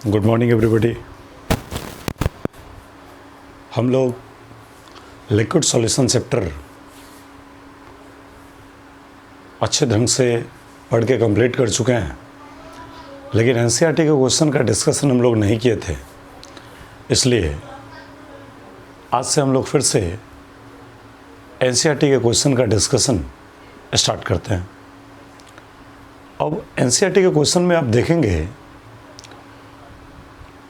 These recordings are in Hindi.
Good morning everybody. हम लोग लिक्विड सॉल्यूशन चैप्टर अच्छे ढंग से पढ़ के कंप्लीट कर चुके हैं, लेकिन एनसीईआरटी के क्वेश्चन का डिस्कशन हम लोग नहीं किए थे। इसलिए आज से हम लोग फिर से एनसीईआरटी के क्वेश्चन का डिस्कशन स्टार्ट करते हैं। अब एनसीईआरटी के क्वेश्चन में आप देखेंगे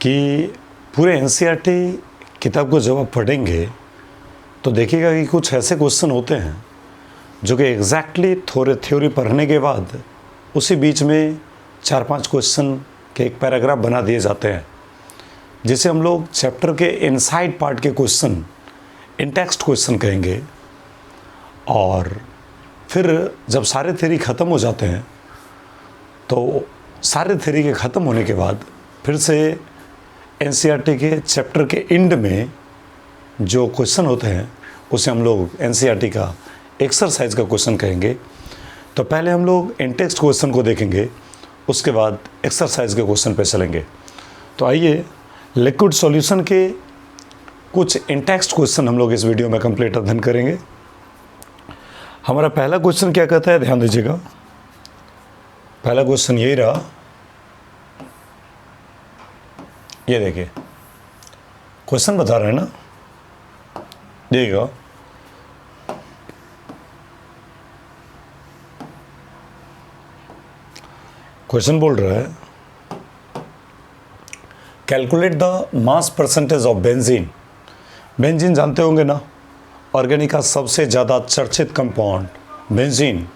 कि पूरे एनसीईआरटी किताब को जब आप पढ़ेंगे तो देखिएगा कि कुछ ऐसे क्वेश्चन होते हैं जो कि एग्जैक्टली थोड़े थ्योरी पढ़ने के बाद उसी बीच में 4-5 क्वेश्चन के एक पैराग्राफ बना दिए जाते हैं, जिसे हम लोग चैप्टर के इनसाइड पार्ट के क्वेश्चन, इन टेक्स्ट क्वेश्चन कहेंगे। और फिर जब सारे थ्योरी ख़त्म हो जाते हैं तो सारे थ्योरी के ख़त्म होने के बाद फिर से एनसीईआरटी के चैप्टर के एंड में जो क्वेश्चन होते हैं उसे हम लोग एनसीईआरटी का एक्सरसाइज का क्वेश्चन कहेंगे। तो पहले हम लोग इन टेक्स्ट क्वेश्चन को देखेंगे, उसके बाद एक्सरसाइज के क्वेश्चन पे चलेंगे। तो आइए लिक्विड सॉल्यूशन के कुछ इन टेक्स्ट क्वेश्चन हम लोग इस वीडियो में कंप्लीट अध्ययन करेंगे। हमारा पहला क्वेश्चन क्या कहता है, ध्यान दीजिएगा। पहला क्वेश्चन यही रहा, ये देखिए क्वेश्चन बता रहे हैं ना, देखिएगा। क्वेश्चन बोल रहा है calculate the mass percentage of benzene. Benzene जानते होंगे ना, ऑर्गेनिक का सबसे ज़्यादा चर्चित compound benzene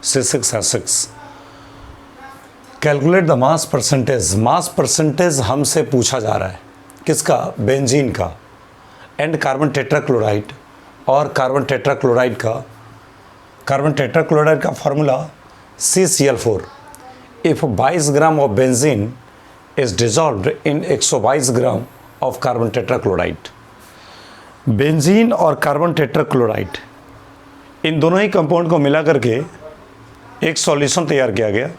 C6H6। Calculate the mass percentage. Mass percentage हमसे पूछा जा रहा है, किसका? बेंजीन का। एंड कार्बन टेट्राक्लोराइड, और कार्बन टेट्राक्लोराइड का formula CCl4। If 22 gram of benzene is dissolved in 122 gram of carbon tetrachloride. Benzene और कार्बन टेट्राक्लोराइड, इन दोनों ही कंपाउंड को मिला करके एक सॉल्यूशन तैयार किया गया।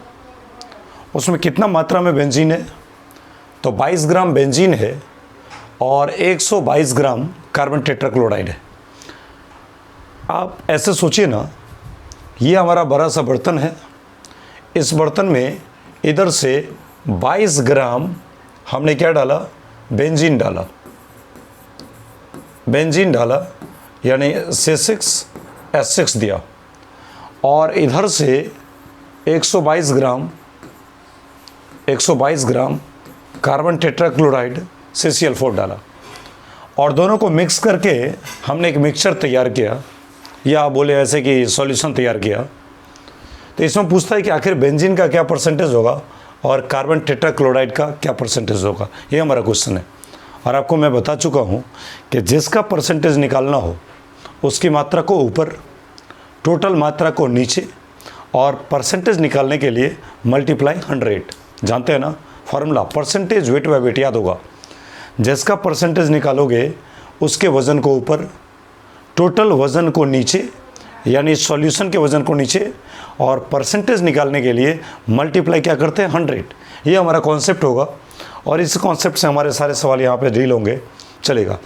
उसमें कितना मात्रा में बेंजीन है? तो 22 ग्राम बेंजीन है और 122 ग्राम कार्बन टेट्राक्लोराइड है। आप ऐसे सोचिए ना, ये हमारा बड़ा सा बर्तन है। इस बर्तन में इधर से 22 ग्राम हमने क्या डाला? बेंजीन डाला, यानी C6H6 दिया। और इधर से 122 ग्राम कार्बन टेट्राक्लोराइड CCl4 डाला, और दोनों को मिक्स करके हमने एक मिक्सचर तैयार किया, या आप बोले ऐसे कि सॉल्यूशन तैयार किया। तो इसमें पूछता है कि आखिर बेंजीन का क्या परसेंटेज होगा और कार्बन टेट्राक्लोराइड का क्या परसेंटेज होगा। ये हमारा क्वेश्चन है। और आपको मैं बता चुका हूँ कि जिसका परसेंटेज निकालना हो उसकी मात्रा को ऊपर, टोटल मात्रा को नीचे, और परसेंटेज निकालने के लिए मल्टीप्लाई 100। जानते हैं ना formula, percentage weight by weight, याद होगा। जिसका परसेंटेज निकालोगे उसके वज़न को ऊपर, टोटल वज़न को नीचे, यानी सॉल्यूशन के वज़न को नीचे, और परसेंटेज निकालने के लिए मल्टीप्लाई क्या करते हैं? 100। ये हमारा कॉन्सेप्ट होगा, और इस कॉन्सेप्ट से हमारे सारे सवाल यहाँ पे डील होंगे। चलेगा,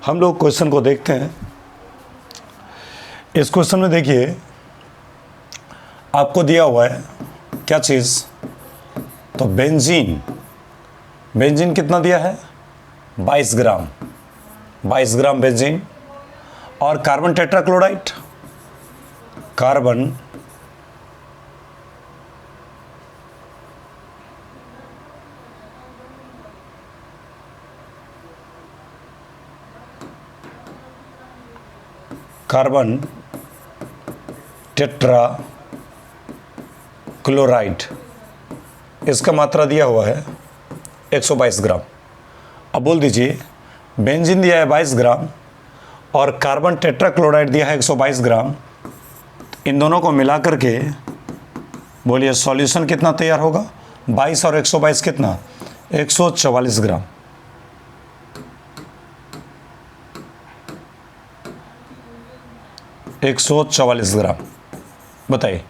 हम लोग क्वेश्चन को देखते हैं। इस क्वेश्चन में देखिए आपको दिया हुआ है क्या चीज़? तो बेंजीन कितना दिया है? 22 ग्राम बेंजीन। और कार्बन टेट्राक्लोराइड, कार्बन टेट्राक्लोराइड, इसका मात्रा दिया हुआ है 122 ग्राम। अब बोल दीजिए, बेंजीन दिया है 22 ग्राम और कार्बन टेट्राक्लोराइड दिया है 122 ग्राम। इन दोनों को मिला करके बोलिए सॉल्यूशन कितना तैयार होगा? 22 और 122 कितना? 144 ग्राम। बताइए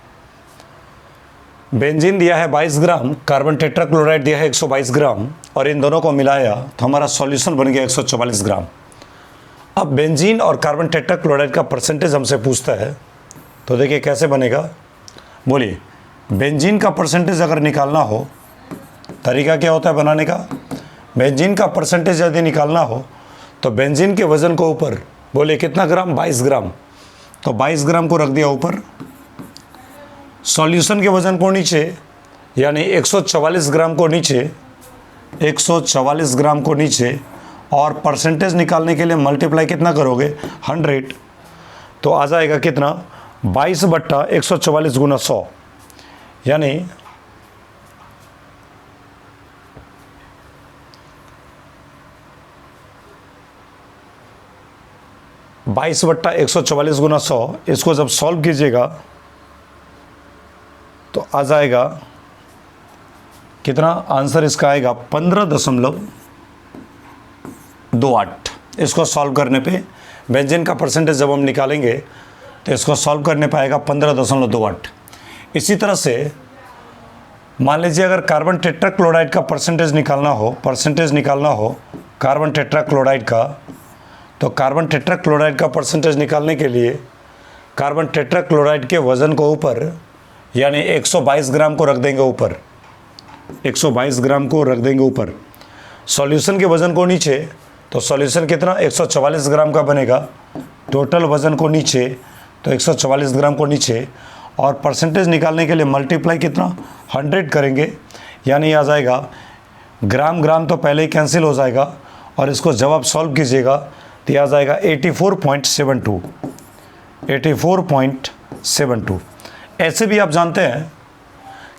बेंजीन दिया है 22 ग्राम, कार्बन टेट्राक्लोराइड दिया है 122 ग्राम, और इन दोनों को मिलाया तो हमारा सॉल्यूशन बन गया 144 ग्राम। अब बेंजीन और कार्बन टेट्राक्लोराइड का परसेंटेज हमसे पूछता है, तो देखिए कैसे बनेगा। बोलिए, बेंजीन का परसेंटेज अगर निकालना हो, तरीका क्या होता है बनाने का। बेंजीन का परसेंटेज यदि निकालना हो तो बेंजीन के वज़न को ऊपर, बोले कितना ग्राम, 22 ग्राम, तो 22 ग्राम को रख दिया ऊपर, सॉल्यूशन के वज़न को नीचे, यानी 144 ग्राम को नीचे, 144 ग्राम को नीचे, और परसेंटेज निकालने के लिए मल्टीप्लाई कितना करोगे, 100, तो आ जाएगा कितना, 22/144 गुना 100, यानी 22/144 गुना 100। इसको जब सॉल्व कीजिएगा तो आ जाएगा कितना, आंसर इसका आएगा 15.28। इसको सॉल्व करने पे बेंजीन का परसेंटेज जब हम निकालेंगे तो इसको सॉल्व करने पाएगा 15.28। इसी तरह से मान लीजिए अगर कार्बन टेट्राक्लोराइड का परसेंटेज निकालना हो कार्बन टेट्राक्लोराइड का, तो कार्बन टेट्राक्लोराइड का परसेंटेज निकालने के लिए कार्बन टेट्राक्लोराइड के वज़न को ऊपर, यानी 122 ग्राम को रख देंगे ऊपर, 122 ग्राम को रख देंगे ऊपर, सॉल्यूशन के वज़न को नीचे, तो सॉल्यूशन कितना, 144 ग्राम का बनेगा, टोटल वज़न को नीचे, तो 144 ग्राम को नीचे, और परसेंटेज निकालने के लिए मल्टीप्लाई कितना, 100 करेंगे, यानी आ जाएगा, ग्राम ग्राम तो पहले ही कैंसिल हो जाएगा, और इसको जब आप सॉल्व कीजिएगा तो यह आ जाएगा 84.72, 84.72। ऐसे भी आप जानते हैं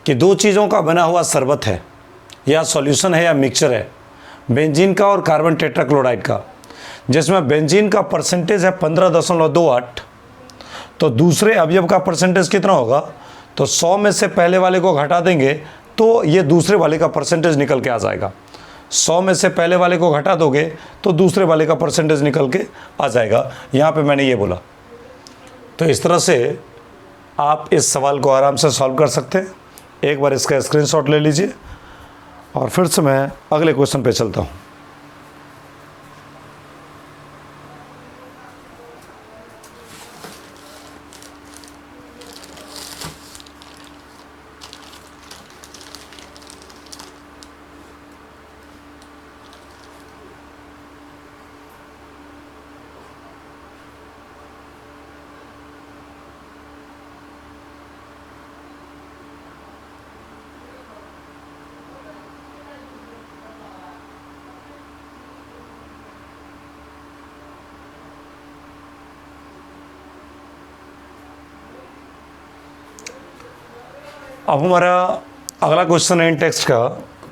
कि दो चीज़ों का बना हुआ शरबत है, या सॉल्यूशन है या मिक्सचर है, बेंजीन का और कार्बन टेट्राक्लोराइड का, जिसमें बेंजीन का परसेंटेज है 15.28, तो दूसरे अवयव का परसेंटेज कितना होगा, तो 100 में से पहले वाले को घटा देंगे तो ये दूसरे वाले का परसेंटेज निकल के आ जाएगा। 100 में से पहले वाले को घटा दोगे तो दूसरे वाले का परसेंटेज निकल के आ जाएगा। यहाँ पे मैंने ये बोला। तो इस तरह से आप इस सवाल को आराम से सॉल्व कर सकते हैं। एक बार इसका स्क्रीनशॉट ले लीजिए और फिर से मैं अगले क्वेश्चन पे चलता हूँ। अब हमारा अगला क्वेश्चन है इन टेक्स्ट का।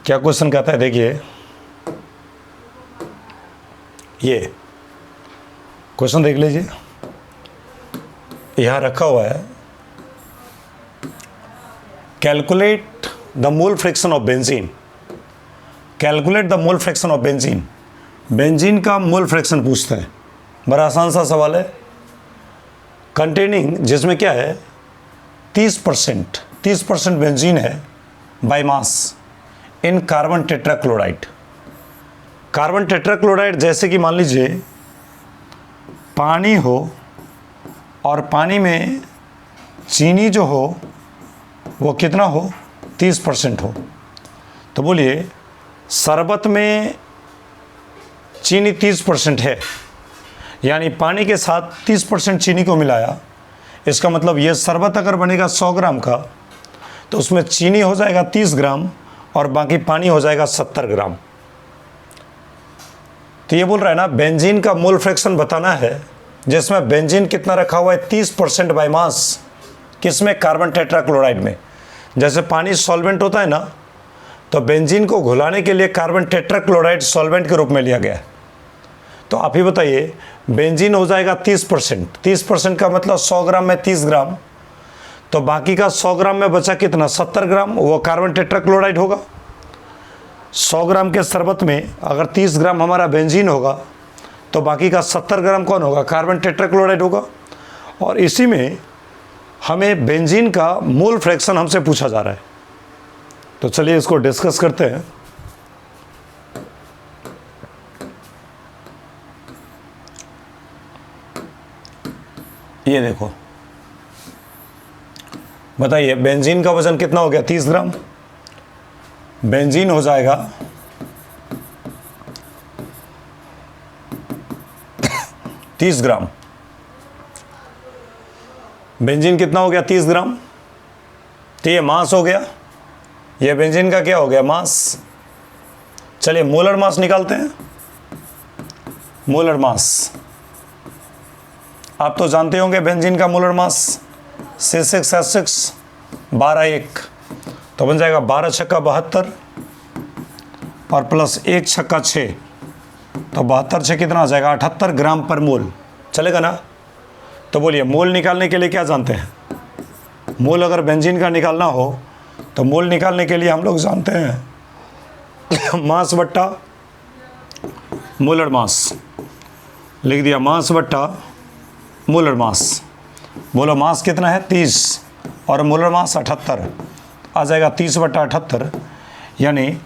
क्या क्वेश्चन कहता है, देखिए ये क्वेश्चन देख लीजिए, यहाँ रखा हुआ है, calculate the mole fraction of benzene. Calculate the mole fraction of benzene. Benzene का मोल फ्रैक्शन पूछता है। बड़ा आसान सा सवाल है। कंटेनिंग, जिसमें क्या है 30% बेंजीन है by mass in carbon tetrachloride. Carbon tetrachloride जैसे कि मान लीजिए पानी हो और पानी में चीनी जो हो वो कितना हो, 30% हो। तो बोलिए शरबत में चीनी 30% है, यानी पानी के साथ 30% चीनी को मिलाया। इसका मतलब ये शरबत अगर बनेगा 100 ग्राम का तो उसमें चीनी हो जाएगा 30 ग्राम और बाकी पानी हो जाएगा 70 ग्राम। तो ये बोल रहा है ना, बेंजीन का मोल फ्रैक्शन बताना है, जिसमें बेंजीन कितना रखा हुआ है 30% बाय मास, किसमें, कार्बन टेट्राक्लोराइड में। जैसे पानी सॉल्वेंट होता है ना, तो बेंजीन को घुलाने के लिए कार्बन टेट्राक्लोराइड सॉल्वेंट के रूप में लिया गया है। तो आप ही बताइए, बेंजीन हो जाएगा 30%, 30% का मतलब 100 ग्राम में 30 ग्राम, तो बाकी का 100 ग्राम में बचा कितना, 70 ग्राम, वो कार्बन टेट्राक्लोराइड होगा। 100 ग्राम के शरबत में अगर 30 ग्राम हमारा बेंजीन होगा तो बाकी का 70 ग्राम कौन होगा, कार्बन टेट्राक्लोराइड होगा। और इसी में हमें बेंजीन का मोल फ्रैक्शन हमसे पूछा जा रहा है। तो चलिए इसको डिस्कस करते हैं। ये देखो, बताइए बेंजीन का वजन कितना हो गया? 30 ग्राम। बेंजीन हो जाएगा 30 ग्राम। बेंजीन कितना हो गया? 30 ग्राम। तो ये मास हो गया, ये बेंजीन का क्या हो गया? मास। चलिए मोलर मास निकालते हैं। मोलर मास आप तो जानते होंगे, बेंजीन का मोलर मास C6H6 12 तो बन जाएगा 12 छक्का 72 और प्लस 1 छक्का 6, तो 72 से कितना आ जाएगा? 78 ग्राम पर मोल। चलेगा ना? तो बोलिए मोल निकालने के लिए क्या जानते हैं? मोल अगर बेंजीन का निकालना हो तो मोल निकालने के लिए हम लोग जानते हैं मास बट्टा मोलर मास। लिख दिया मास बट्टा मोलर मास। बोलो मास कितना है? 30 और मोलर मास 78 आ जाएगा 30/78, यानी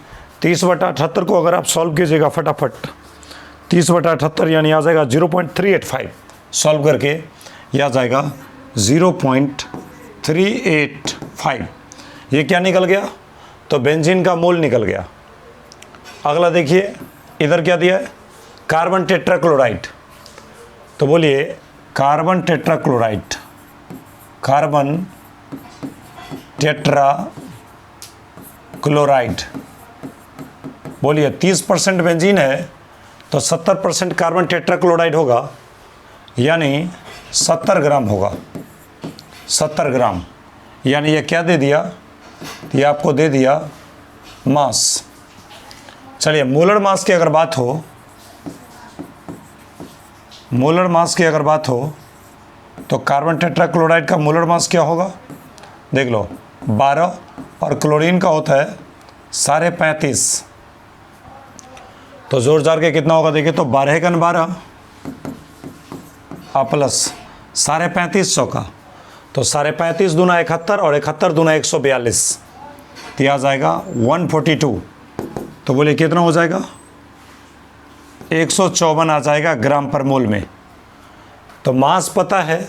30/78 को अगर आप सॉल्व कीजिएगा फटाफट, 30/78 यानी आ जाएगा 0.385। सॉल्व करके यह आ जाएगा 0.385। ये क्या निकल गया? तो बेंजीन का मोल निकल गया। अगला देखिए, इधर क्या दिया है? Carbon tetrachloride. तो बोलिए कार्बन टेट्राक्लोराइड, कार्बन टेट्राक्लोराइड। बोलिए 30% बेंजीन है तो 70% कार्बन टेट्राक्लोराइड होगा, यानी 70 ग्राम होगा। 70 ग्राम, यानी ये क्या दे दिया? ये आपको दे दिया मास। चलिए मोलर मास की अगर बात हो, मोलर मास की अगर बात हो तो कार्बन टेट्राक्लोराइड का मोलर मास क्या होगा? देख लो 12 और क्लोरीन का होता है 35.5, तो जोड़ जार के कितना होगा? देखिए तो 12 × 12 प्लस 35.5 का, तो 35.5 दूना 71 और 71 दूना 142, तो आ जाएगा 142। तो बोलिए कितना हो जाएगा? 154 आ जाएगा ग्राम पर मोल में। तो मास पता है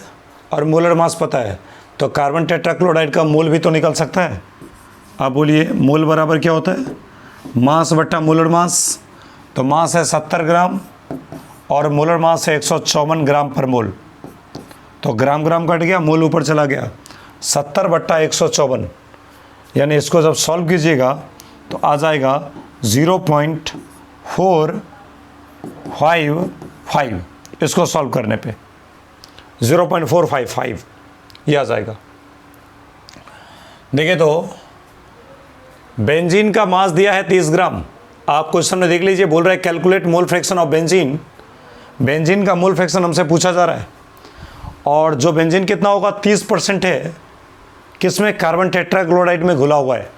और मोलर मास पता है, तो कार्बन टेट्राक्लोराइड का मोल भी तो निकल सकता है। अब बोलिए मोल बराबर क्या होता है? मास बट्टा मोलर मास। तो मास है 70 ग्राम और मोलर मास है 154 ग्राम पर मोल। तो ग्राम ग्राम कट गया, मोल ऊपर चला गया, 70/154, यानी इसको जब सॉल्व कीजिएगा तो आ जाएगा 0.455। इसको सॉल्व करने पे 0.455 ये आ जाएगा। देखिए तो बेंजीन का मास दिया है 30 ग्राम। आप क्वेश्चन में देख लीजिए, बोल रहा है calculate mole fraction of benzene. Benzene का मोल फ्रैक्शन हमसे पूछा जा रहा है, और जो बेंजीन कितना होगा? 30% है, किसमें? कार्बन टेट्राक्लोराइड में घुला हुआ है।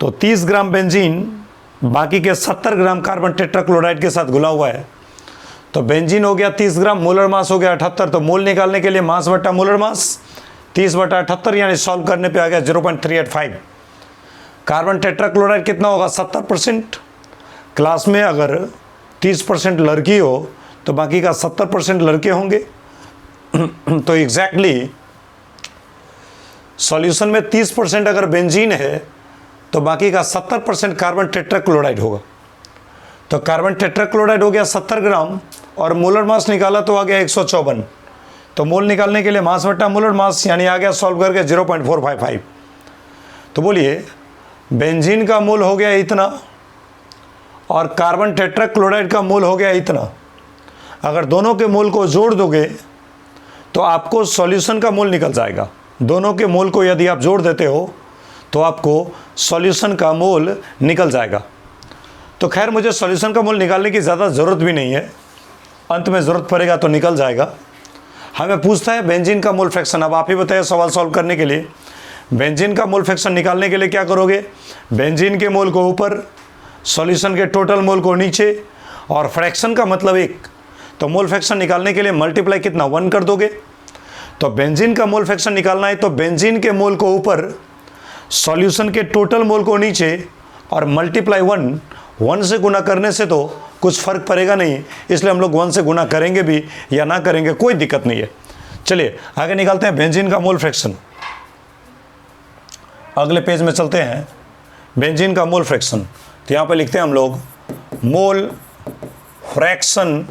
तो 30 ग्राम बेंजीन बाकी के 70 ग्राम कार्बन टेट्राक्लोराइड के साथ घुला हुआ है। तो बेंजीन हो गया 30 ग्राम, मोलर मास हो गया 78। तो मोल निकालने के लिए मास बट्टा मोलर मास 30/78, यानी सॉल्व करने पे आ गया 0.385। कार्बन टेट्राक्लोराइड कितना होगा? 70%। क्लास में अगर 30% लड़की हो तो बाकी का 70% लड़के होंगे। तो एग्जैक्टली सॉल्यूशन में 30% अगर बेंजीन है तो बाकी का 70% कार्बन टेट्राक्लोराइड होगा। तो कार्बन टेट्राक्लोराइड हो गया 70 ग्राम और मोलर मास निकाला तो आ गया 154। तो मोल निकालने के लिए मास बट्टा मोलर मास, यानी आ गया सॉल्व करके 0.455। तो बोलिए बेंजीन का मोल हो गया इतना और कार्बन टेट्राक्लोराइड का मोल हो गया इतना। अगर दोनों के मोल को जोड़ दोगे तो आपको सॉल्यूशन का मोल निकल जाएगा। दोनों के मोल को यदि आप जोड़ देते हो तो आपको सॉल्यूशन का मोल निकल जाएगा। तो खैर मुझे सॉल्यूशन का मोल निकालने की ज़्यादा ज़रूरत भी नहीं है, अंत में ज़रूरत पड़ेगा तो निकल जाएगा। हमें पूछता है बेंजीन का मोल फ्रैक्शन। अब आप ही बताइए सवाल सॉल्व करने के लिए बेंजीन का मोल फ्रैक्शन निकालने के लिए क्या करोगे? बेंजीन के मोल को ऊपर, सॉल्यूशन के टोटल मोल को नीचे, और फ्रैक्शन का मतलब 1। तो मोल फ्रैक्शन निकालने के लिए मल्टीप्लाई कितना? 1 कर दोगे। तो बेंजीन का मोल फ्रैक्शन निकालना है तो बेंजीन के मोल को ऊपर, सॉल्यूशन के टोटल मोल को नीचे और मल्टीप्लाई 1 से गुना करने से तो कुछ फर्क पड़ेगा नहीं, इसलिए हम लोग 1 से गुना करेंगे भी या ना करेंगे कोई दिक्कत नहीं है। चलिए आगे निकालते हैं बेंजीन का मोल फ्रैक्शन। अगले पेज में चलते हैं, बेंजीन का मोल फ्रैक्शन। तो यहाँ पे लिखते हैं हम लोग मोल फ्रैक्शन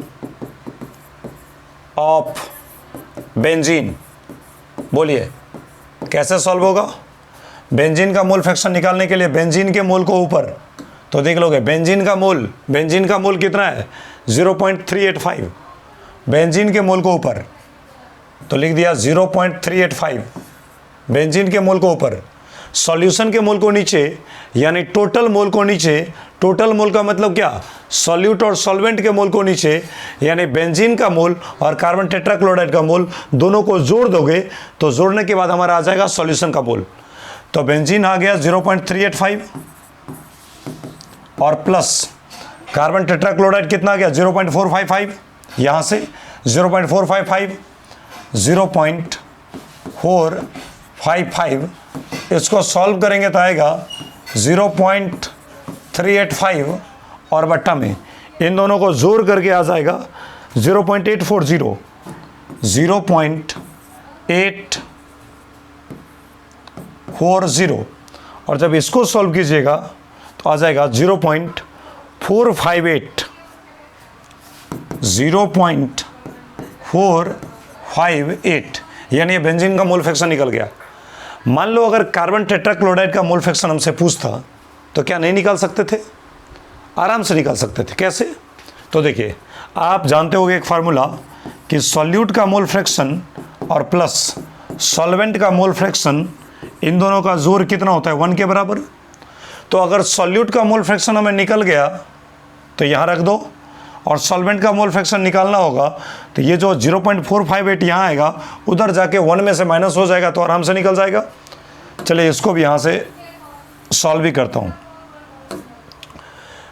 ऑफ बेंजीन। बोलिए कैसे सॉल्व होगा? बेंजीन का मोल फ्रैक्शन निकालने के लिए बेंजीन के मोल को ऊपर, तो देख लोगे बेंजीन का मोल कितना है 0.385। बेंजीन के मोल को ऊपर तो लिख दिया 0.385 बेंजीन के मोल को ऊपर, सॉल्यूशन के मोल को नीचे, यानी टोटल मोल को नीचे। टोटल मोल का मतलब क्या? सॉल्यूट और सॉल्वेंट के मोल को नीचे, यानी बेंजीन का मोल और कार्बन टेट्राक्लोराइड का मोल दोनों को जोड़ दोगे तो जोड़ने के बाद हमारा आ जाएगा सॉल्यूशन का मोल। तो बेंजीन आ गया 0.385 और प्लस कार्बन टेट्राक्लोराइड कितना आ गया 0.455, यहाँ से 0.455 0.455, इसको सॉल्व करेंगे तो आएगा 0.385 और बट्टा में इन दोनों को जोड़ करके आ जाएगा 0.840 0.840 और जब इसको सॉल्व कीजिएगा तो आ जाएगा 0.458 0.458, यानी ये बेंजीन का मोल फ्रैक्शन निकल गया। मान लो अगर कार्बन टेट्राक्लोराइड का मोल फ्रैक्शन हमसे पूछता तो क्या नहीं निकाल सकते थे? आराम से निकाल सकते थे। कैसे? तो देखिए आप जानते होंगे एक फार्मूला कि सॉल्यूट का मोल फ्रैक्शन और प्लस सॉल्वेंट का मोल फ्रैक्शन, इन दोनों का जोड़ कितना होता है 1 के बराबर। तो अगर सॉल्यूट का मोल फ्रैक्शन हमें निकल गया तो यहाँ रख दो, और सॉल्वेंट का मोल फ्रैक्शन निकालना होगा तो ये जो 0.458 यहाँ आएगा उधर जाके 1 में से माइनस हो जाएगा तो आराम से निकल जाएगा। चलिए इसको भी यहाँ से सॉल्व भी करता हूँ।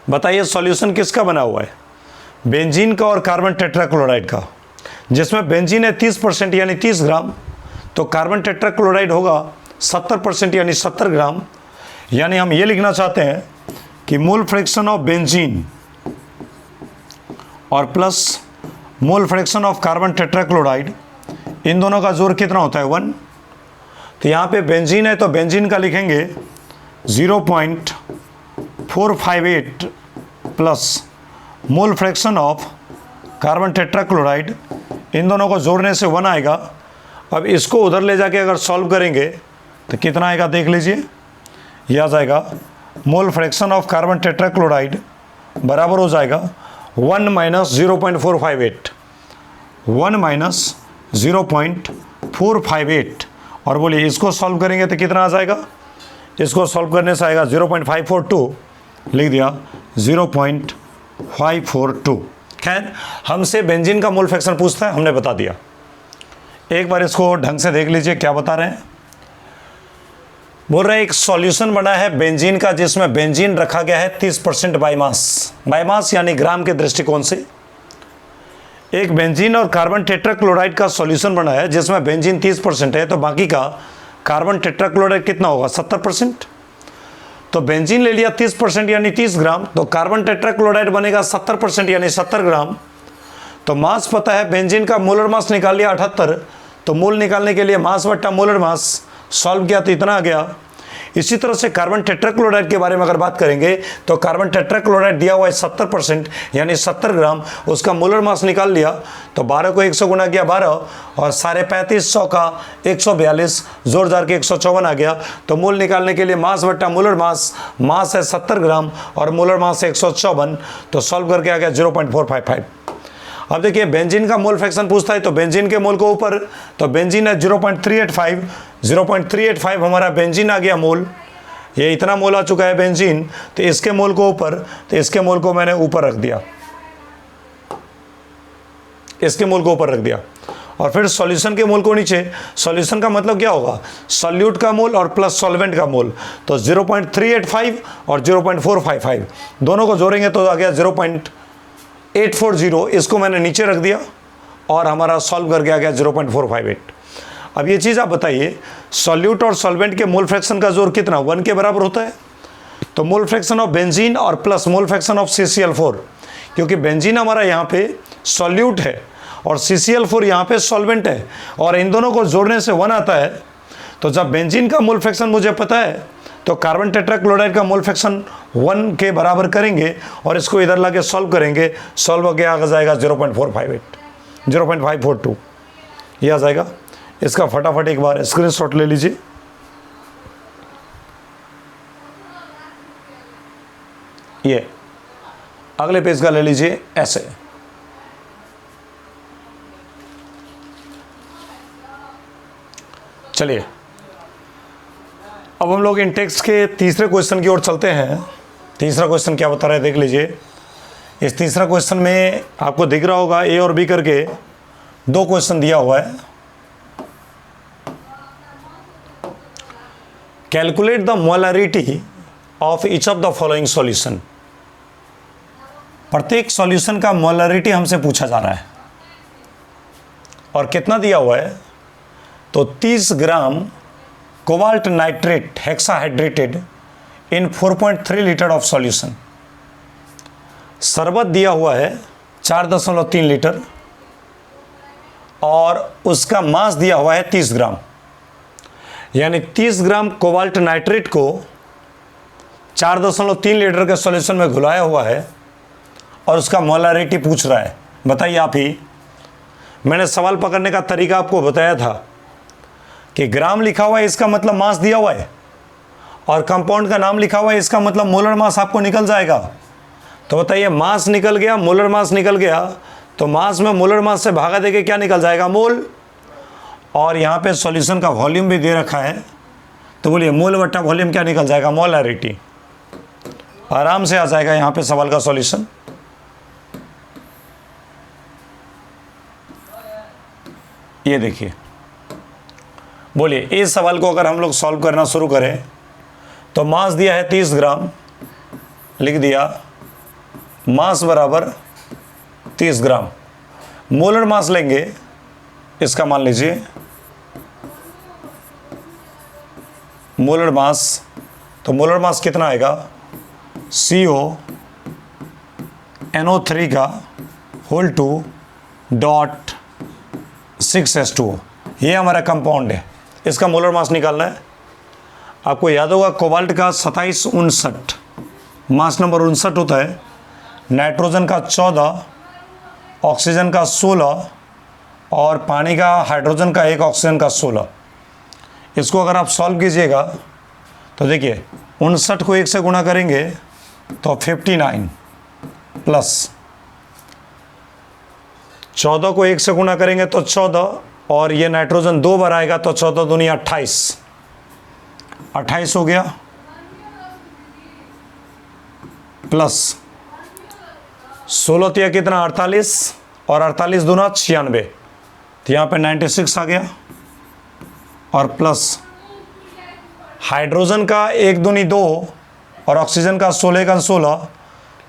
बताइए सॉल्यूशन किसका बना हुआ है? बेंजीन का और कार्बन टेट्राक्लोराइड का, जिसमें बेंजीन है 30% यानी 30 ग्राम, तो कार्बन टेट्राक्लोराइड होगा 70% यानी 70 ग्राम। यानी हम ये लिखना चाहते हैं कि मोल फ्रैक्शन ऑफ बेंजीन और plus mole fraction of carbon tetrachloride, इन दोनों का जोड़ कितना होता है 1। तो यहाँ पे बेंजीन है तो बेंजीन का लिखेंगे 0.458 plus mole fraction of carbon tetrachloride, इन दोनों को जोड़ने से 1 आएगा। अब इसको उधर ले जाके अगर सॉल्व करेंगे तो कितना आएगा देख लीजिए, यह आ जाएगा मोल फ्रैक्शन ऑफ कार्बन टेट्राक्लोराइड बराबर हो जाएगा 1 माइनस 0.458, 1 माइनस 0.458। और बोलिए इसको सॉल्व करेंगे तो कितना आ जाएगा? इसको सॉल्व करने से आएगा 0.542, लिख दिया 0.542। खैर हमसे बेंजीन का मोल फ्रैक्शन पूछता है, हमने बता दिया। एक बार इसको ढंग से देख लीजिए क्या बता रहे हैं। बोल रहे हैं एक सॉल्यूशन बना है बेंजीन का जिसमें बेंजीन रखा गया है 30% बाय मास यानी ग्राम के दृष्टिकोण से। एक बेंजीन और कार्बन टेट्राक्लोराइड का सॉल्यूशन बना है जिसमें बेंजीन 30% है, तो बाकी का कार्बन टेट्राक्लोराइड कितना होगा 70%। तो बेंजीन ले लिया 30% यानी 30 ग्राम, तो कार्बन टेट्राक्लोराइड बनेगा 70% यानी 70 ग्राम। तो मास पता है, बेंजीन का मोलर मास निकाल लिया 78, तो मोल निकालने के लिए मास बट्टा मोलर मास सॉल्व किया तो इतना आ गया। इसी तरह से कार्बन टेट्राक्लोराइड के बारे में अगर बात करेंगे तो कार्बन टेट्राक्लोराइड दिया हुआ है 70% यानी 70 ग्राम, उसका मोलर मास निकाल लिया तो 12 को 100 गुना किया 12 और 3550 का 142 जोड़ जाड़ के 154 आ गया। तो मोल निकालने के लिए मास बट्टा मोलर मास है 70 ग्राम और मोलर मास है 154, तो सॉल्व करके आ गया 0.455। अब देखिए बेंजीन का मोल फ्रैक्शन पूछता है तो बेंजीन के मोल को ऊपर, तो बेंजीन है 0.385, 0.385 हमारा बेंजीन आ गया मोल, ये इतना मोल आ चुका है बेंजीन, तो इसके मोल को ऊपर, तो इसके मोल को मैंने ऊपर रख दिया, इसके मोल को ऊपर रख दिया। और फिर सॉल्यूशन के मोल को नीचे। सॉल्यूशन का मतलब क्या होगा? सॉल्यूट का मोल और प्लस सॉल्वेंट का मोल, तो 0.385 और 0.455 दोनों को जोड़ेंगे तो आ गया 0.840, इसको मैंने नीचे रख दिया और हमारा सॉल्व करके आ गया 0.458। अब ये चीज़ आप बताइए, सॉल्यूट और सॉल्वेंट के मोल फ्रैक्शन का जोड़ कितना 1 के बराबर होता है। तो मोल फ्रैक्शन ऑफ बेंजीन और plus mole fraction of CCl4, क्योंकि बेंजीन हमारा यहाँ पे सॉल्यूट है और CCl4 यहाँ पे सॉल्वेंट है और इन दोनों को जोड़ने से 1 आता है। तो जब बेंजीन का मोल फ्रैक्शन मुझे पता है तो कार्बन टेट्राक्लोराइड का मोल फ्रैक्शन 1 के बराबर करेंगे और इसको इधर लाके सॉल्व करेंगे, सॉल्व होकर आ जाएगा 0.458 0.542 ये आ जाएगा। इसका फटाफट एक बार स्क्रीनशॉट ले लीजिए। ये अगले पेज का ले लीजिए ऐसे। चलिए अब हम लोग इन टेक्स्ट के तीसरे क्वेश्चन की ओर चलते हैं। तीसरा क्वेश्चन क्या बता रहा है देख लीजिए। इस तीसरा क्वेश्चन में आपको दिख रहा होगा ए और बी करके 2 क्वेश्चन दिया हुआ है। Calculate the molarity of each of the following solution. प्रत्येक सॉल्यूशन का मोलरिटी हमसे पूछा जा रहा है और कितना दिया हुआ है, तो 30 gram cobalt nitrate hexahydrated in 4.3 litre of solution. शरबत दिया हुआ है 4.3 लीटर और उसका मास दिया हुआ है 30 ग्राम, यानी 30 ग्राम कोबाल्ट नाइट्रेट को 4.3 लीटर के सॉल्यूशन में घुलाया हुआ है और उसका मोलरिटी पूछ रहा है। बताइए आप ही। मैंने सवाल पकड़ने का तरीका आपको बताया था कि ग्राम लिखा हुआ है इसका मतलब मास दिया हुआ है और कंपाउंड का नाम लिखा हुआ है इसका मतलब मोलर मास आपको निकल जाएगा। तो बताइए मास निकल गया, मोलर मास निकल गया, तो मास में मोलर मास से भागा देके क्या निकल जाएगा मोल। और यहाँ पे सॉल्यूशन का वॉल्यूम भी दे रखा है, तो बोलिए मोल बट्टा वॉल्यूम क्या निकल जाएगा मोलरिटी। आराम से आ जाएगा यहाँ पे सवाल का सॉल्यूशन। ये देखिए, बोलिए इस सवाल को अगर हम लोग सॉल्व करना शुरू करें तो मास दिया है 30 ग्राम, लिख दिया मास बराबर 30 ग्राम। मोलर मास लेंगे इसका, मान लीजिए मोलर मास, तो मोलर मास कितना आएगा CONO3 का होल 2 डॉट 6H2O। ये हमारा कंपाउंड है, इसका मोलर मास निकालना है। आपको याद होगा कोबाल्ट का 2759 मास नंबर 59 होता है, नाइट्रोजन का 14, ऑक्सीजन का 16 और पानी का हाइड्रोजन का 1, ऑक्सीजन का 16। इसको अगर आप सॉल्व कीजिएगा तो देखिए 59 को 1 से गुणा करेंगे तो 59 प्लस 14 को 1 से गुणा करेंगे तो 14 और ये नाइट्रोजन 2 बार आएगा तो 14 दूनी 28 हो गया, प्लस 16 तिया कितना 48 और 48 दूना 96, तो यहाँ पे 96 आ गया। और प्लस हाइड्रोजन का 1 दूनी 2 और ऑक्सीजन का 16 का 16,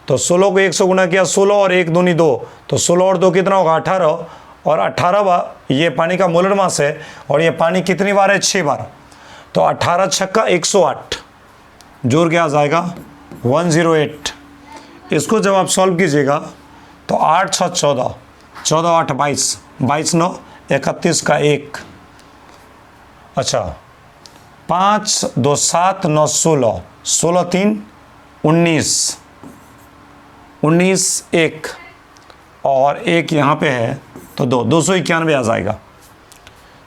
तो 16 को 1 से गुणा किया 16 और 1 दूनी 2, तो 16 और 2 कितना होगा 18 और 18 बार ये पानी का मोलर मास है और ये पानी कितनी बार है 6 बार, तो 18 छक्का 108 जोड़ के आ जाएगा 108। इसको जब आप सॉल्व कीजिएगा तो 8 6 14, 14 8 22, 22 9 31 का 1, अच्छा 5 2 7 9 16, 16 3 19, 19 1 और 1 यहाँ पे है तो 291 आ जाएगा।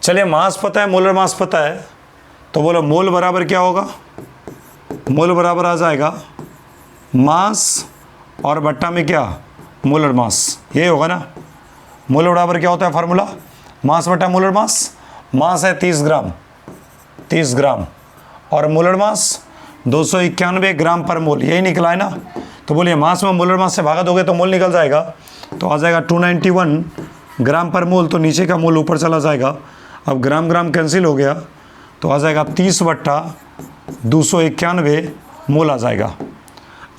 चलिए मास पता है, मोलर मास पता है, तो बोलो मोल बराबर क्या होगा। मोल बराबर आ जाएगा मास और बट्टा में क्या मोलर मास, ये होगा ना। मोल बराबर क्या होता है फार्मूला, मास बट्टा मोलर मास। मास है 30 ग्राम, 30 ग्राम और मोलर मास 291 ग्राम पर मोल, यही निकला है ना। तो बोलिए मास में मोलर मास से भागा दोगे तो मोल निकल जाएगा, तो आ जाएगा 291 ग्राम पर मोल, तो नीचे का मोल ऊपर चला जाएगा। अब ग्राम ग्राम कैंसिल हो गया तो आ जाएगा 30 बट्टा 291 मोल आ जाएगा।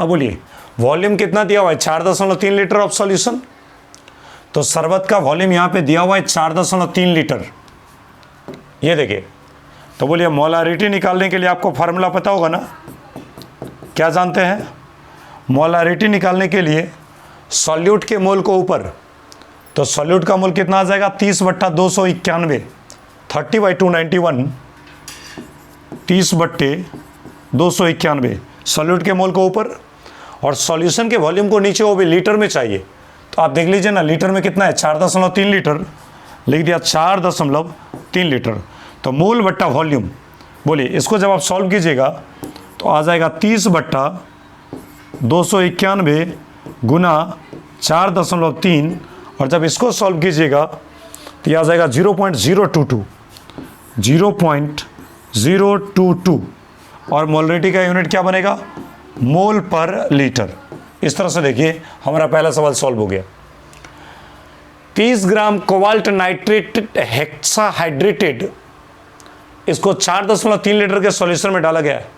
अब बोलिए वॉल्यूम कितना दिया हुआ है 4.3 लीटर ऑफ सॉल्यूशन, तो शरबत का वॉल्यूम यहाँ पे दिया हुआ है 4.3 लीटर, ये देखिए, तो बोलिए मोलारिटी निकालने के लिए आपको फार्मूला पता होगा ना, क्या जानते हैं? मोलारिटी निकालने के लिए सॉल्यूट के मोल को ऊपर, तो सॉल्यूट का मोल कितना आ जाएगा? 30/291, 30/291, 30/291 सॉल्यूट के मोल को ऊपर, और सॉल्यूशन के वॉल्यूम को नीचे, वो भी लीटर में चाहिए। तो आप देख लीजिए ना, लीटर में कितना है? 4.3 लीटर, लिख दिया 4.3 लीटर। तो मोल बट्टा वॉल्यूम, बोलिए इसको जब आप सॉल्व कीजिएगा तो आ जाएगा 30/291 गुना 4.3, और जब इसको सॉल्व कीजिएगा तो यह आ जाएगा 0.022, और मोलरिटी का यूनिट क्या बनेगा? मोल पर लीटर। इस तरह से देखिए हमारा पहला सवाल सॉल्व हो गया। 30 ग्राम कोबाल्ट नाइट्रेट हेक्साहाइड्रेटेड, इसको 4.3 लीटर के सॉल्यूशन में डाला गया है।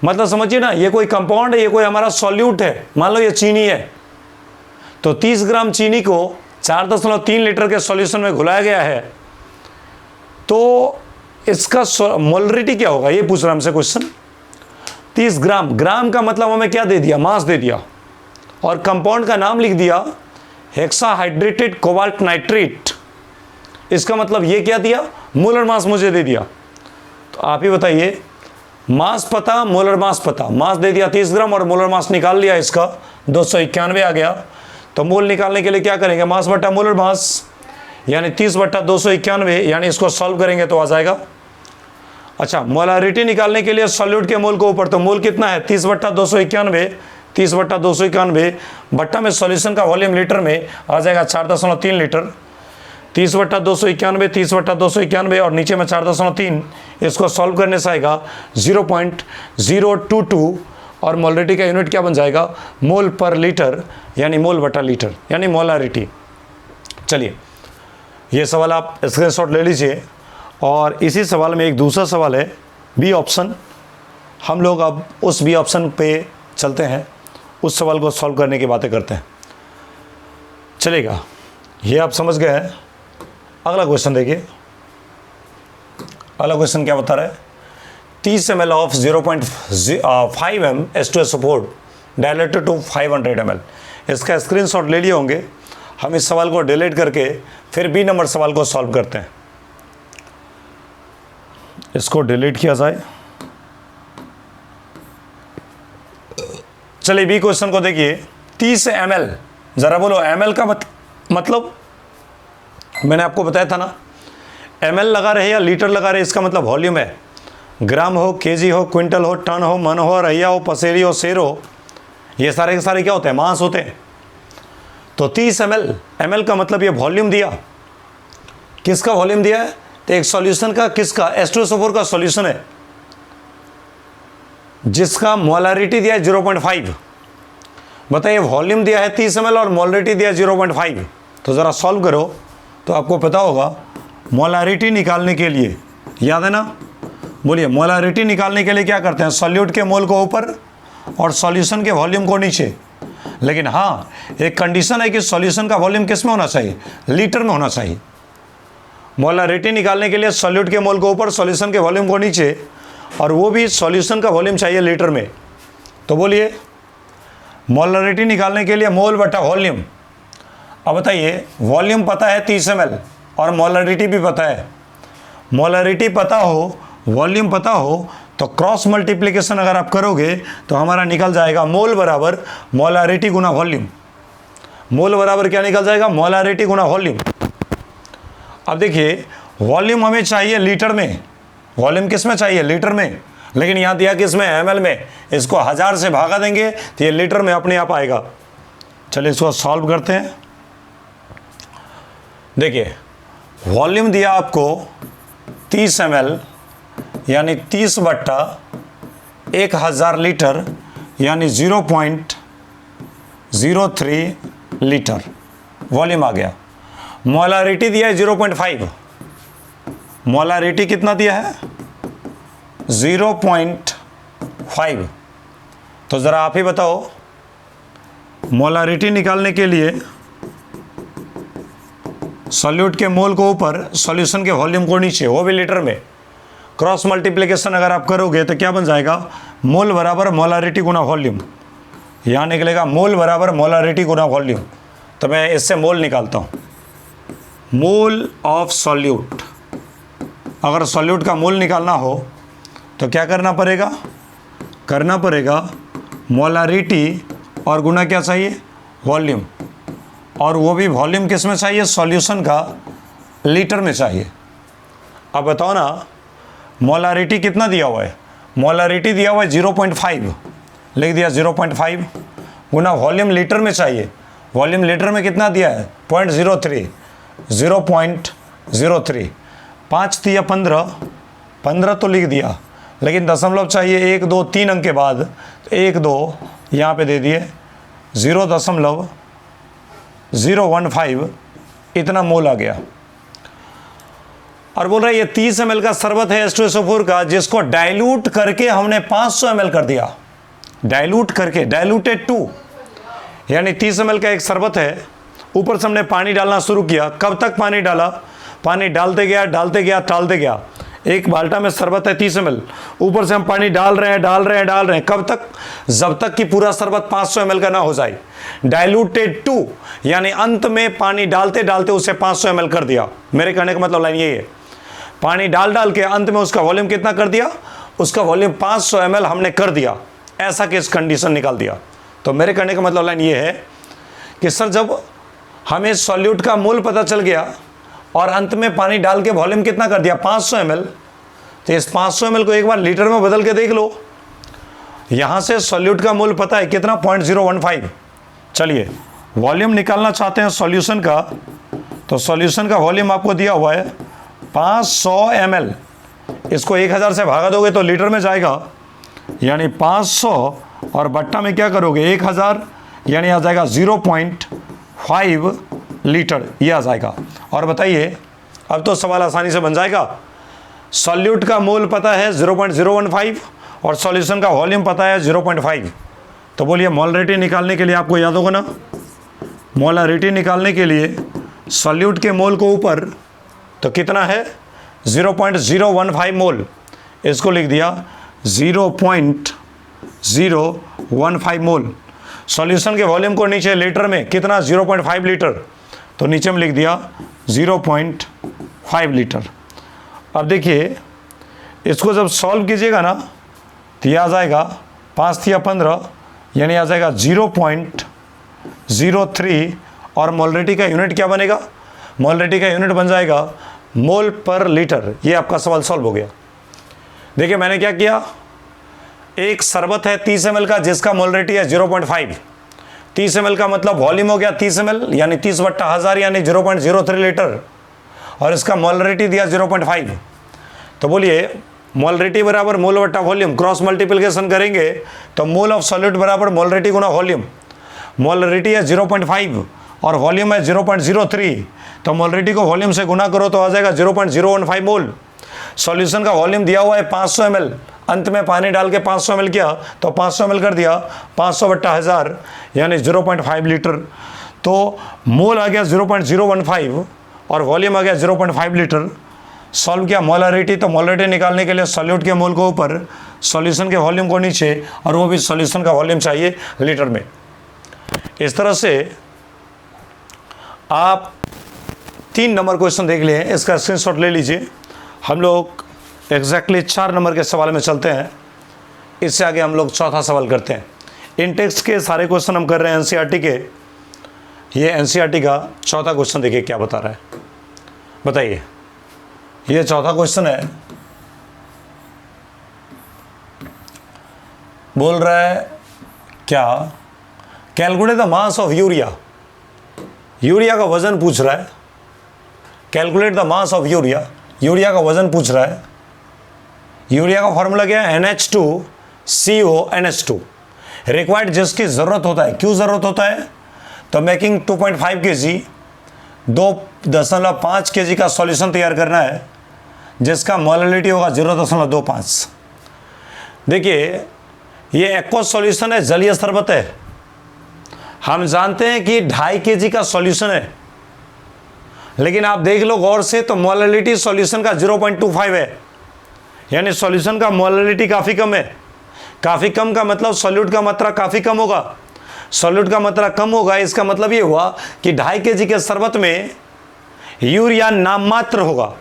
मतलब समझिए ना, ये कोई कंपाउंड है, ये कोई हमारा सॉल्यूट है। मान लो ये चीनी है, तो 30 ग्राम चीनी को 4.3 लीटर के सॉल्यूशन में घुलाया गया है, तो इसका मोलरिटी क्या होगा? ये पूछ रहा हमसे क्वेश्चन। 30 ग्राम, ग्राम का मतलब हमें क्या दे दिया? मास दे दिया, और कंपाउंड का नाम लिख दिया हेक्साहाइड्रेटेड कोबाल्ट नाइट्रेट। इसका मतलब ये क्या दिया? मोलर मास मुझे दे दिया। तो आप ही बताइए, मास पता, मोलर मास पता, मास दे दिया 30 ग्राम और मोलर मास निकाल लिया, इसका 291 आ गया। तो मोल निकालने के लिए क्या करेंगे? मास बट्टा मोलर मास, यानी 30/291, यानी इसको सॉल्व करेंगे तो आ जाएगा। अच्छा, मोलारिटी निकालने के लिए सॉल्यूट के मोल को ऊपर, तो मोल कितना है? 30/291, 30/291 बट्टा में सॉल्यूशन का वॉल्यूम लीटर में आ जाएगा 4.3 लीटर। 30/291, 30/291 और नीचे में 4.3, इसको सॉल्व करने से आएगा 0.022, और मोलरिटी का यूनिट क्या बन जाएगा? मोल पर लीटर, यानी मोल बटा लीटर, यानी मोलारिटी। चलिए, ये सवाल आप स्क्रीनशॉट ले लीजिए। और इसी सवाल में एक दूसरा सवाल है, बी ऑप्शन। हम लोग अब उस बी ऑप्शन पे चलते हैं, उस सवाल को सॉल्व करने की बातें करते हैं। चलेगा, ये आप समझ गए हैं। अगला क्वेश्चन देखिए, अगला क्वेश्चन क्या बता रहा है? 30 ml of 0.5 m H2SO4 diluted to 500 ml। इसका स्क्रीनशॉट ले लिए होंगे। हम इस सवाल को डिलीट करके फिर बी नंबर सवाल को सॉल्व करते हैं। इसको डिलीट किया जाए। चलिए बी क्वेश्चन को देखिए। 30 ml, जरा बोलो ml का मतलब मैंने आपको बताया था ना, ml लगा रहे या लीटर लगा रहे, इसका मतलब वॉल्यूम है। ग्राम हो, केजी हो, क्विंटल हो, टन हो, मन हो, रैया हो, पसेरी हो, शेर हो, ये सारे के सारे क्या होते हैं? मास होते हैं। तो 30 ml, ml का मतलब ये वॉल्यूम दिया। किसका वॉल्यूम दिया है? तो एक सॉल्यूशन का, किसका? H2SO4 का सॉल्यूशन है, जिसका मोलारिटी दिया है 0.5। बताइए, वॉल्यूम दिया है 30 ml और मोलारिटी दिया है 0.5। तो ज़रा सॉल्व करो तो आपको पता होगा। मोलारिटी निकालने के लिए, याद है ना, बोलिए मोलारिटी निकालने के लिए क्या करते हैं? सॉल्यूट के मोल को ऊपर और सॉल्यूशन के वॉल्यूम को नीचे। लेकिन हाँ, एक कंडीशन है कि सॉल्यूशन का वॉल्यूम किस में होना चाहिए? लीटर में होना चाहिए। मोलारिटी निकालने के लिए सॉल्यूट के मोल को ऊपर, सॉल्यूशन के वॉल्यूम को नीचे, और वो भी सॉल्यूशन का वॉल्यूम चाहिए लीटर में। तो बोलिए, मोलारिटी निकालने के लिए मोल बटा वॉल्यूम। अब बताइए, वॉल्यूम पता है 30 ml और मोलारिटी भी पता है। मोलारिटी पता हो, वॉल्यूम पता हो, तो क्रॉस मल्टीप्लिकेशन अगर आप करोगे तो हमारा निकल जाएगा मोल बराबर मोलारिटी गुना वॉल्यूम। मोल बराबर क्या निकल जाएगा? मोलारिटी गुना वॉल्यूम। अब देखिए, वॉल्यूम हमें चाहिए लीटर में, वॉल्यूम किस में चाहिए? लीटर में। लेकिन यहाँ दिया किस में? ml में। इसको 1000 से भागा देंगे तो ये लीटर में अपने आप आएगा। चलिए इसको सॉल्व करते हैं। देखिए, वॉल्यूम दिया आपको 30 ml, यानी 30/1000 लीटर, यानी 0.03 लीटर वॉल्यूम आ गया। मोलारिटी दिया है 0.5। मोलारिटी कितना दिया है? 0.5। तो ज़रा आप ही बताओ, मोलारिटी निकालने के लिए सॉल्यूट के मोल को ऊपर, सॉल्यूशन के वॉल्यूम को नीचे, वो भी लीटर में। क्रॉस मल्टीप्लिकेशन अगर आप करोगे तो क्या बन जाएगा, मोल बराबर मोलारिटी गुना वॉल्यूम। यहाँ निकलेगा मोल बराबर मोलारिटी गुना वॉल्यूम। तो मैं इससे मोल निकालता हूँ, मोल ऑफ सॉल्यूट। अगर सॉल्यूट का मोल निकालना हो तो क्या करना पड़ेगा, मोलारिटी और गुना क्या चाहिए, वॉल्यूम। और वो भी वॉल्यूम किस में चाहिए, सॉल्यूशन का लीटर में चाहिए। अब बताओ ना, मोलारिटी कितना दिया हुआ है, मोलारिटी दिया हुआ है 0.5, लिख दिया 0.5 गुना वॉल्यूम लीटर में चाहिए। वॉल्यूम लीटर में कितना दिया है, 0.03, 0.03। 5 दिया 15 तो लिख दिया, लेकिन दशमलव चाहिए 1 2 3 अंक के बाद, 1 2 यहाँ पे दे दिए, 0.015 इतना मोल आ गया। और बोल रहा है ये 30 ml का शरबत है H2SO4 का, जिसको डाइल्यूट करके हमने 500 ml कर दिया। डाइल्यूट करके, डाइल्यूटेड टू, यानी 30 ml का एक शरबत है, ऊपर से हमने पानी डालना शुरू किया। कब तक पानी डाला, पानी डालते गया। एक बाल्टा में शरबत है 30 ml, ऊपर से हम पानी डाल रहे हैं। कब तक, जब तक कि पूरा शरबत 500 ml का ना हो जाए। डाइल्यूटेड टू, यानी अंत में पानी डालते उसे 500 ml कर दिया। मेरे कहने का मतलब लाइन ये है, पानी डाल के अंत में उसका वॉल्यूम कितना कर दिया, उसका वॉल्यूम 500 ml हमने कर दिया। ऐसा केस कंडीशन निकाल दिया। तो मेरे कहने का मतलब लाइन ये है कि सर, जब हमें सॉल्यूट का मोल पता चल गया और अंत में पानी डाल के वॉल्यूम कितना कर दिया, 500 ml, तो इस 500 ml को एक बार लीटर में बदल के देख लो। यहाँ से सॉल्यूट का मोल पता है कितना, 0.015। चलिए, वॉल्यूम निकालना चाहते हैं सॉल्यूशन का, तो सॉल्यूशन का वॉल्यूम आपको दिया हुआ है 500 ml। इसको 1000 से भागा दोगे तो लीटर में जाएगा, यानी 500 और बट्टा में क्या करोगे 1000, यानी आ जाएगा 0.5 लीटर, ये आ जाएगा। और बताइए, अब तो सवाल आसानी से बन जाएगा। सॉल्यूट का मोल पता है 0.015 और सॉल्यूशन का वॉल्यूम पता है 0.5। तो बोलिए, मोलारिटी निकालने के लिए आपको याद होगा ना, मोलारिटी निकालने के लिए सॉल्यूट के मोल को ऊपर तो कितना है 0.015 मोल, इसको लिख दिया 0.015 मोल। सॉल्यूशन के वॉल्यूम को नीचे लीटर में कितना, 0.5 लीटर, तो नीचे में लिख दिया 0.5 लीटर। अब देखिए, इसको जब सॉल्व कीजिएगा ना तो यह आ जाएगा 5 या 15, यानी आ जाएगा 0.03। और मोलारिटी का यूनिट क्या बनेगा, मोलारिटी का यूनिट बन जाएगा मोल पर लीटर। ये आपका सवाल सॉल्व हो गया। देखिए, मैंने क्या किया, एक शरबत है 30 ml का, जिसका मोलारिटी है 0.5। 30 ml का मतलब वॉल्यूम हो गया 30 ml, यानी 30/1000, यानी 0.03 लीटर, और इसका मोलारिटी दिया 0.5। तो बोलिए, मोलारिटी बराबर मोल बट्टा वॉल्यूम, क्रॉस मल्टीप्लिकेशन करेंगे तो मोल ऑफ सॉल्यूट बराबर मोलारिटी गुना वॉल्यूम। मोलारिटी है 0.5 और वॉल्यूम है 0.03, तो मोलारिटी को वॉल्यूम से गुना करो तो आ जाएगा 0.015 मोल। सॉल्यूशन का वॉल्यूम दिया हुआ है 500 ml, अंत में पानी डाल के 500 ml किया तो 500 ml कर दिया, 500/1000 यानी 0.5 लीटर। तो मोल आ गया 0.015 और वॉल्यूम आ गया 0.5 लीटर। सॉल्व किया मोलारिटी, तो मोलारिटी निकालने के लिए सॉल्यूट के मोल को ऊपर, सॉल्यूशन के वॉल्यूम को नीचे, और वो भी सॉल्यूशन का वॉल्यूम चाहिए लीटर में। इस तरह से आप 3 नंबर क्वेश्चन देख लिए, इसका स्क्रीनशॉट ले लीजिए। हम लोग एग्जैक्टली 4 नंबर के सवाल में चलते हैं, इससे आगे हम लोग चौथा सवाल करते हैं। इन टेक्स्ट के सारे क्वेश्चन हम कर रहे हैं एनसीईआरटी के। ये एनसीईआरटी का चौथा क्वेश्चन देखिए क्या बता रहा है, बताइए। ये चौथा क्वेश्चन है, बोल रहा है क्या, calculate the mass of urea. Urea का वजन पूछ रहा है, calculate the mass of urea, urea का वजन पूछ रहा है। यूरिया का फॉर्मूला क्या है, NH2CONH2। रिक्वायर्ड जिसकी ज़रूरत होता है, क्यों ज़रूरत होता है, तो मेकिंग 2.5 kg 2.5 kg का सॉल्यूशन तैयार करना है, जिसका मोलारिटी होगा 0.25। देखिए, ये एक्वस सॉल्यूशन है, जलीय शरबत है। हम जानते हैं कि 2.5 kg का सॉल्यूशन है, लेकिन आप देख लो गौर से तो मोलैलिटी सॉल्यूशन का 0.25 है, यानी सॉल्यूशन का मोलैलिटी काफ़ी कम है। काफ़ी कम का मतलब सॉल्यूट का मात्रा काफ़ी कम होगा। सॉल्यूट का मात्रा कम होगा, इसका मतलब ये हुआ कि 2.5 kg के शरबत में यूरिया नाम मात्र होगा,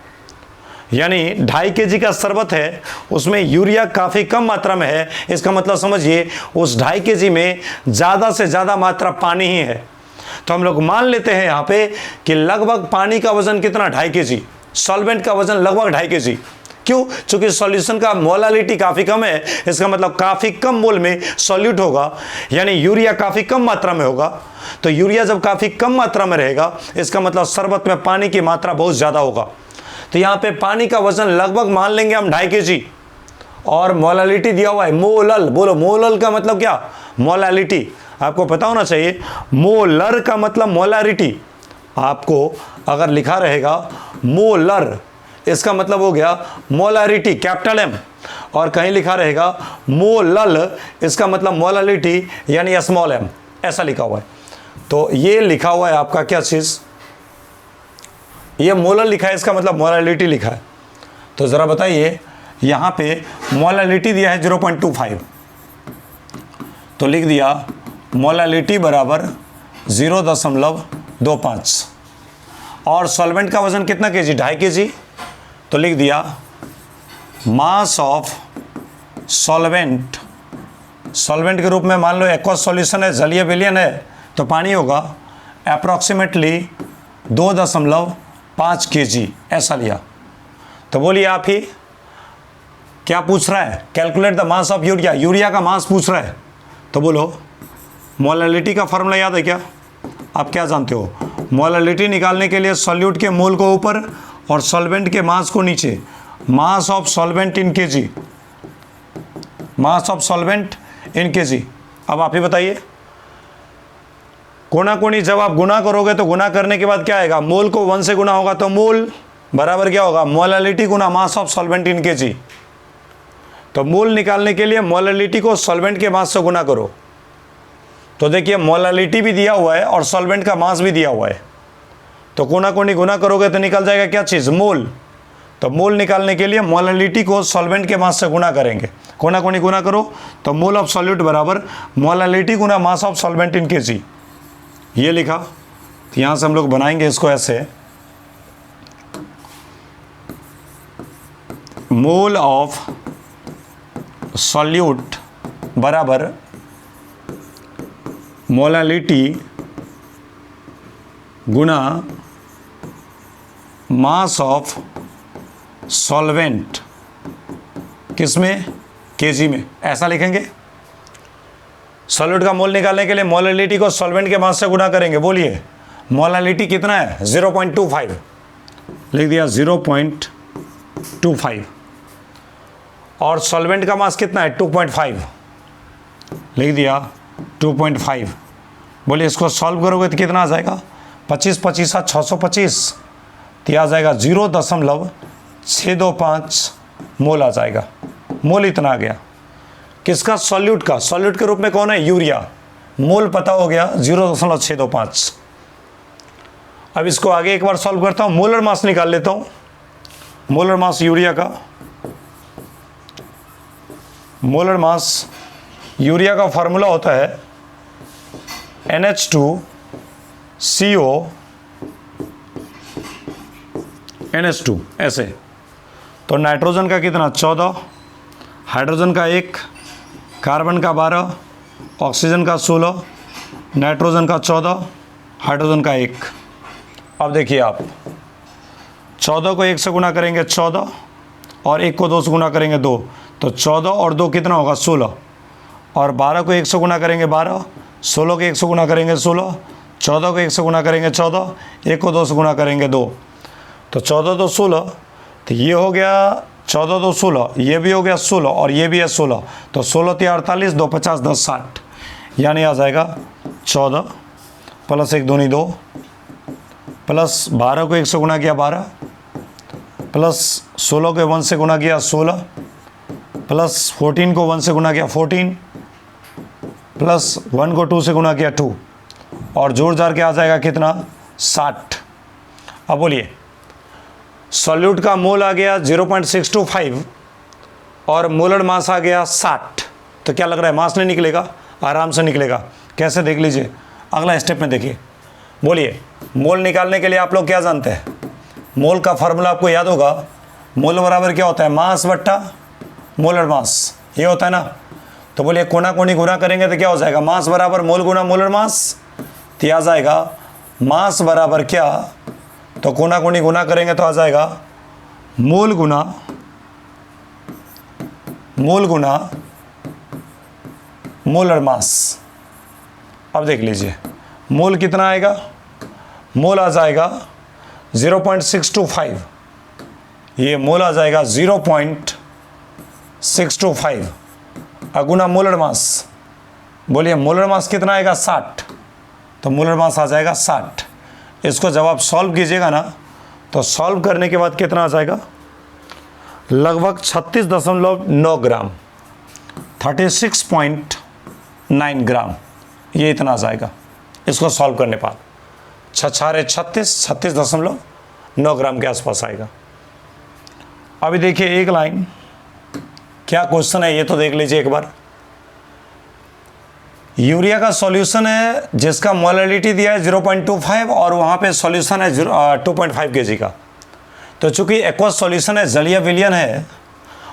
यानी 2.5 kg का शरबत है उसमें यूरिया काफ़ी कम मात्रा में है। इसका मतलब समझिए उस 2.5 kg में ज़्यादा से ज़्यादा मात्रा पानी ही है। तो हम लोग मान लेते हैं यहाँ पे कि लगभग पानी का वजन कितना, 2.5 kg, सॉल्वेंट का वजन लगभग 2.5 kg। क्यों? क्योंकि सॉल्यूशन का मोलालिटी काफ़ी कम है, इसका मतलब काफ़ी कम मोल में सॉल्यूट होगा, यानी यूरिया काफ़ी कम मात्रा में होगा। तो यूरिया जब काफ़ी कम मात्रा में रहेगा, इसका मतलब शरबत में पानी की मात्रा बहुत ज़्यादा होगा। तो यहाँ पे पानी का वजन लगभग मान लेंगे हम 2.5 kg, और मोलालिटी दिया हुआ है मोलल। बोलो मोलल का मतलब क्या? मोलालिटी। आपको पता होना चाहिए मोलर का मतलब मोलारिटी। आपको अगर लिखा रहेगा मोलर, इसका मतलब हो गया मोलारिटी कैपिटल M, और कहीं लिखा रहेगा मोलल, इसका मतलब मोलालिटी यानी स्मॉल m, ऐसा लिखा हुआ है। तो ये लिखा हुआ है आपका क्या चीज़, ये मोलल लिखा है, इसका मतलब मोलालिटी लिखा है। तो ज़रा बताइए यहाँ पे मोलालिटी दिया है 0.25, तो लिख दिया मोलालिटी बराबर 0.25, और सॉल्वेंट का वजन कितना kg, 2.5 kg, तो लिख दिया मास ऑफ सॉल्वेंट। सॉल्वेंट के रूप में मान लो एक्वस सॉल्यूशन है, जलीय विलयन है, तो पानी होगा अप्रॉक्सीमेटली 2.5 kg, ऐसा लिया। तो बोलिए आप ही क्या पूछ रहा है, calculate the mass of urea, urea का मास पूछ रहा है। तो बोलो मोलालिटी का फॉर्मूला याद है क्या? आप क्या जानते हो? मोलालिटी निकालने के लिए सॉल्यूट के मोल को ऊपर और सॉल्वेंट के मास को नीचे, mass of solvent in kg, mass of solvent in kg। अब आप ही बताइए, कोना कोनी जब आप गुना करोगे तो गुना करने के बाद क्या आएगा, मोल को 1 से गुना होगा तो मोल बराबर क्या होगा, molality Guna mass of solvent in kg। तो मोल निकालने के लिए मोलालिटी को सॉल्वेंट के मास से गुना करो। तो देखिए मोलालिटी भी दिया हुआ है और सॉल्वेंट का मास भी दिया हुआ है, तो कोना कोनी गुना करोगे तो निकल जाएगा क्या चीज़, मोल। तो मोल निकालने के लिए मोलालिटी को सॉल्वेंट के मास से गुना करेंगे, कोना कोनी गुना करो तो मोल ऑफ सॉल्यूट बराबर molality Guna mass of solvent in kg, ये लिखा। तो यहाँ से हम लोग बनाएंगे इसको ऐसे, मोल ऑफ सॉल्यूट बराबर molality Guna mass of solvent, किसमें, kg में, ऐसा लिखेंगे। सॉल्यूट का मोल निकालने के लिए मोलालिटी को सॉल्वेंट के मास से गुना करेंगे। बोलिए मोलालिटी कितना है, 0.25, लिख दिया 0.25, और सॉल्वेंट का मास कितना है, 2.5, लिख दिया 2.5। बोलिए इसको सॉल्व करोगे तो कितना आ जाएगा, 25 25 625, तो आ जाएगा 0.625 मोल आ जाएगा। मोल इतना आ गया किसका, सॉल्यूट का। सॉल्यूट के रूप में कौन है, यूरिया। मोल पता हो गया 0.625। अब इसको आगे एक बार सॉल्व करता हूँ, मोलर मास निकाल लेता हूँ। मोलर मास यूरिया का, मोलर मास यूरिया का फार्मूला होता है NH2CO NH2, ऐसे। तो नाइट्रोजन का कितना, 14, हाइड्रोजन का 1, कार्बन का 12, ऑक्सीजन का 16, नाइट्रोजन का 14, हाइड्रोजन का 1। अब देखिए आप 14 को 1 से गुना करेंगे 14, और 1 को 2 से गुना करेंगे 2, तो 14 और 2 कितना होगा, 16, और 12 को 1 से गुना करेंगे 12, 16 को 1 से गुना करेंगे 16, 14 को 1 से गुना करेंगे 14, 1 को 2 से गुना करेंगे 2, तो 14 तो 16, तो ये हो गया 14 तो 16, ये भी हो गया 16, और ये भी है 16, तो 16 3 48, 2 50 10 60, यानी आ जाएगा 14 प्लस 1 दूनी 2, प्लस 12 को 1 से गुना किया 12, प्लस 16 को 1 से गुना किया 16, प्लस 14 को 1 से गुना किया 14, प्लस 1 को 2 से गुना किया 2, और जोड़ जाड़ के आ जाएगा कितना, 60। अब बोलिए, सॉल्यूट का मोल आ गया 0.625 और मोलर मास आ गया 60, तो क्या लग रहा है मास नहीं निकलेगा? आराम से निकलेगा। कैसे, देख लीजिए अगला स्टेप में। देखिए, बोलिए मोल निकालने के लिए आप लोग क्या जानते हैं? मोल का फार्मूला आपको याद होगा, मोल बराबर क्या होता है? मास बट्टा मोलर मास, ये होता है ना। तो बोलिए कोना कोनी गुना करेंगे तो क्या हो जाएगा? मास बराबर मोल गुना मोलर मास, तो आ जाएगा मास बराबर क्या, तो कोना कोनी गुना करेंगे तो आ जाएगा मोल गुना मोलर मास। अब देख लीजिए मोल कितना आएगा? मोल आ जाएगा 0.625, ये मोल आ जाएगा 0.625 अगुना मोलर मास। बोलिए मोलर मास कितना आएगा? 60, तो मोलर मास आ जाएगा 60। इसको जब आप सॉल्व कीजिएगा ना, तो सॉल्व करने के बाद कितना आ जाएगा? लगभग 36.9 ग्राम, 36.9 ग्राम, ये इतना आ जाएगा इसको सॉल्व करने बाद। 36.9 ग्राम के आसपास आएगा। अभी देखिए एक लाइन, क्या क्वेश्चन है ये तो देख लीजिए एक बार। यूरिया का सॉल्यूशन है जिसका मोलैलिटी दिया है 0.25 और वहाँ पे सॉल्यूशन है 2.5 kg का। तो चूंकि एक्वस सॉल्यूशन है, जलीय विलयन है,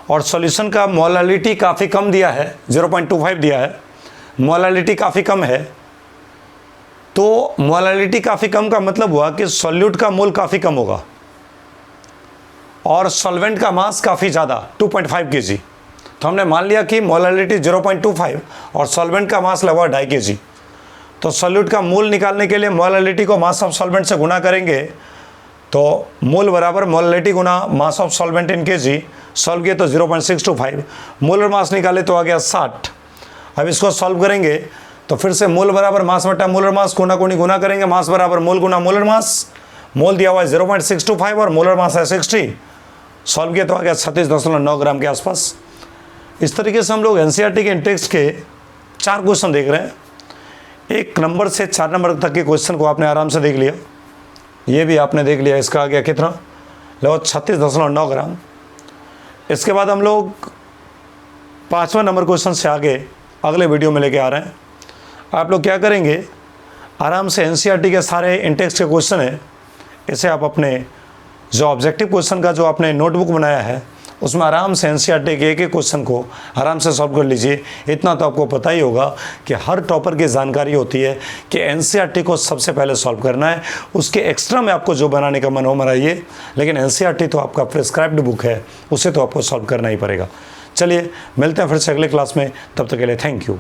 और सॉल्यूशन का मोलैलिटी काफ़ी कम दिया है, 0.25 दिया है, मोलैलिटी काफ़ी कम है। तो मोलैलिटी काफ़ी कम का मतलब हुआ कि सॉल्यूट का मोल काफ़ी कम होगा और सॉल्वेंट का मास काफ़ी ज़्यादा 2.5 kg। तो हमने मान लिया कि मोलैलिटी 0.25 और सॉल्वेंट का मास लगभग 2.5 kg। तो सॉल्यूट का मोल निकालने के लिए मोलैलिटी को मास ऑफ सॉल्वेंट से गुना करेंगे, तो मोल बराबर molality Guna mass of solvent in kg। Solve किए तो 0.625, मोलर मास निकाले तो आ गया 60। अब इसको सॉल्व करेंगे तो फिर से मोल बराबर मास बटा मोलर मास, कोना कोनी गुना करेंगे, मास बराबर मोल गुना मोलर मास। मोल दिया हुआ है 0.625 और मोलर मास है 60। सॉल्व किया तो आ गया 36.9 ग्राम के आसपास। इस तरीके से हम लोग एनसीईआरटी के इंटेक्स्ट के 4 क्वेश्चन देख रहे हैं। 1 नंबर से 4 नंबर तक के क्वेश्चन को आपने आराम से देख लिया, ये भी आपने देख लिया। इसका आ गया कितना? लगभग 36.9 ग्राम। इसके बाद हम लोग 5वें नंबर क्वेश्चन से आगे अगले वीडियो में लेके आ रहे हैं। आप लोग क्या करेंगे, आराम से एनसीईआरटी के सारे इंटेक्स्ट के क्वेश्चन है, इसे आप अपने जो ऑब्जेक्टिव क्वेश्चन का जो आपने नोटबुक बनाया है उसमें आराम से एनसीईआरटी के एक क्वेश्चन को आराम से सॉल्व कर लीजिए। इतना तो आपको पता ही होगा कि हर टॉपर की जानकारी होती है कि एनसीईआरटी को सबसे पहले सॉल्व करना है, उसके एक्स्ट्रा में आपको जो बनाने का मन हो बनाइए, लेकिन एनसीईआरटी तो आपका प्रिस्क्राइब्ड बुक है, उसे तो आपको सॉल्व करना ही पड़ेगा। चलिए मिलते हैं फिर से अगले क्लास में, तब तक के लिए थैंक यू।